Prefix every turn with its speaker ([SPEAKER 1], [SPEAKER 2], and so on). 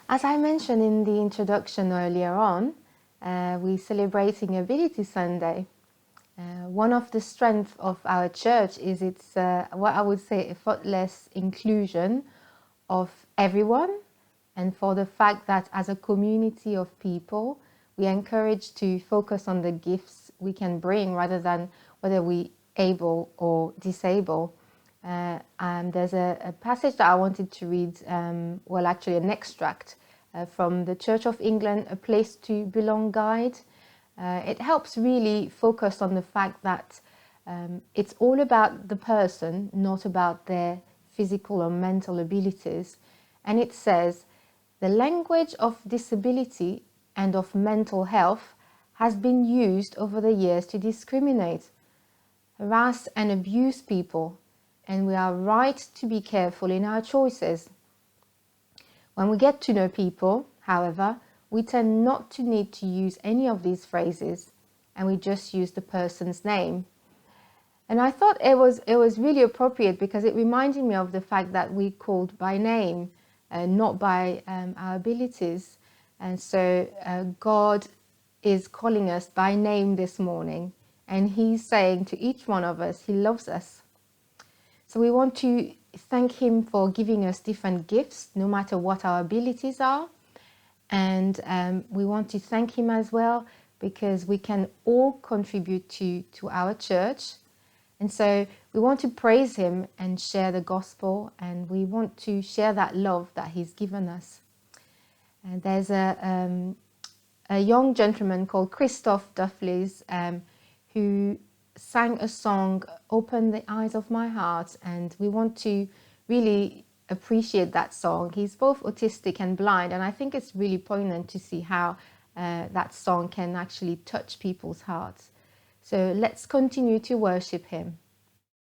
[SPEAKER 1] As I mentioned in the introduction earlier on, we're celebrating Ability Sunday. One of the strengths of our church is its, what I would say, effortless inclusion of everyone, and for the fact that as a community of people, we are encouraged to focus on the gifts we can bring rather than whether we able or disabled. There's a passage that I wanted to read, actually an extract from the Church of England, A Place to Belong Guide. It helps really focus on the fact that it's all about the person, not about their physical or mental abilities. And it says, the language of disability and of mental health has been used over the years to discriminate, harass and abuse people, and we are right to be careful in our choices. When we get to know people, however, we tend not to need to use any of these phrases, and we just use the person's name. And I thought it was really appropriate because it reminded me of the fact that we're called by name, not by our abilities. And so God is calling us by name this morning, and He's saying to each one of us, He loves us. So we want to thank Him for giving us different gifts, no matter what our abilities are. And we want to thank Him as well because we can all contribute to our church. And so we want to praise Him and share the gospel, and we want to share that love that He's given us. And there's a young gentleman called Christophe Duffleys who sang a song, Open the Eyes of My Heart, and we want to really appreciate that song. He's both autistic and blind, and I think it's really poignant to see how that song can actually touch people's hearts. So let's continue to worship Him.